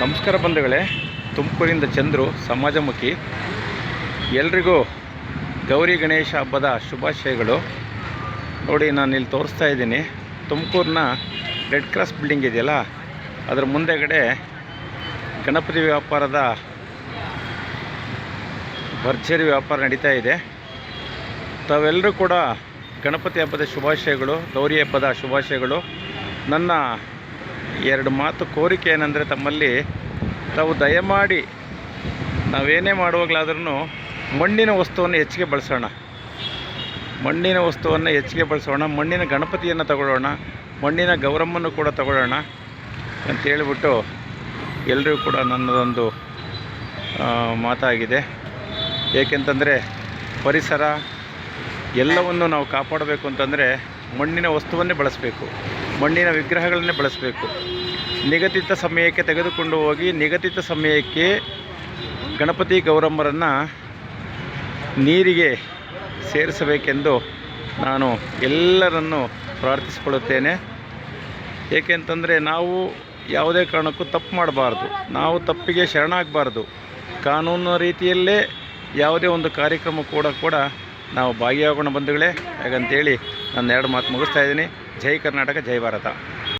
ನಮಸ್ಕಾರ ಬಂಧುಗಳೇ, ತುಮಕೂರಿಂದ ಚಂದ್ರು ಸಮಾಜಮುಖಿ. ಎಲ್ರಿಗೂ ಗೌರಿ ಗಣೇಶ ಹಬ್ಬದ ಶುಭಾಶಯಗಳು. ನೋಡಿ, ನಾನು ಇಲ್ಲಿ ತೋರಿಸ್ತಾ ಇದ್ದೀನಿ. ತುಮಕೂರಿನ ರೆಡ್ ಕ್ರಾಸ್ ಬಿಲ್ಡಿಂಗ್ ಇದೆಯಲ್ಲ, ಅದರ ಮುಂದೆಗಡೆ ಗಣಪತಿ ವ್ಯಾಪಾರದ ಭರ್ಜರಿ ವ್ಯಾಪಾರ ನಡೀತಾ ಇದೆ. ತಾವೆಲ್ಲರೂ ಕೂಡ ಗಣಪತಿ ಹಬ್ಬದ ಶುಭಾಶಯಗಳು, ಗೌರಿ ಹಬ್ಬದ ಶುಭಾಶಯಗಳು. ನನ್ನ ಎರಡು ಮಾತು ಕೋರಿಕೆ ಏನಂದರೆ, ತಮ್ಮಲ್ಲಿ ತಾವು ದಯಮಾಡಿ ನಾವೇನೇ ಮಾಡುವಾಗಲಾದ್ರೂ ಮಣ್ಣಿನ ವಸ್ತುವನ್ನು ಹೆಚ್ಚಿಗೆ ಬಳಸೋಣ, ಮಣ್ಣಿನ ಗಣಪತಿಯನ್ನು ತಗೊಳ್ಳೋಣ, ಮಣ್ಣಿನ ಗೌರಮ್ಮನ್ನು ಕೂಡ ತಗೊಳ್ಳೋಣ ಅಂತ ಹೇಳಿಬಿಟ್ಟು ಎಲ್ಲರಿಗೂ ಕೂಡ ನನ್ನದೊಂದು ಮಾತಾಗಿದೆ. ಏಕೆಂತಂದರೆ ಪರಿಸರ ಎಲ್ಲವನ್ನು ನಾವು ಕಾಪಾಡಬೇಕು ಅಂತಂದರೆ ಮಣ್ಣಿನ ವಸ್ತುವನ್ನೇ ಬಳಸಬೇಕು, ಮಣ್ಣಿನ ವಿಗ್ರಹಗಳನ್ನೇ ಬಳಸಬೇಕು. ನಿಗದಿತ ಸಮಯಕ್ಕೆ ತೆಗೆದುಕೊಂಡು ಹೋಗಿ ನಿಗದಿತ ಸಮಯಕ್ಕೆ ಗಣಪತಿ ಗೌರಮ್ಮರನ್ನು ನೀರಿಗೆ ಸೇರಿಸಬೇಕೆಂದು ನಾನು ಎಲ್ಲರನ್ನು ಪ್ರಾರ್ಥಿಸಿಕೊಳ್ಳುತ್ತೇನೆ. ಏಕೆಂತಂದರೆ ನಾವು ಯಾವುದೇ ಕಾರಣಕ್ಕೂ ತಪ್ಪು ಮಾಡಬಾರ್ದು, ನಾವು ತಪ್ಪಿಗೆ ಶರಣಾಗಬಾರ್ದು. ಕಾನೂನು ರೀತಿಯಲ್ಲೇ ಯಾವುದೇ ಒಂದು ಕಾರ್ಯಕ್ರಮ ಕೂಡ ನಾವು ಭಾಗಿಯಾಗೋಣ ಬಂಧುಗಳೇ. ಹಾಗಂತೇಳಿ ನಾನು ಎರಡು ಮಾತು ಮುಗಿಸ್ತಾ ಇದ್ದೀನಿ. ಜೈ ಕರ್ನಾಟಕ, ಜೈ ಭಾರತ.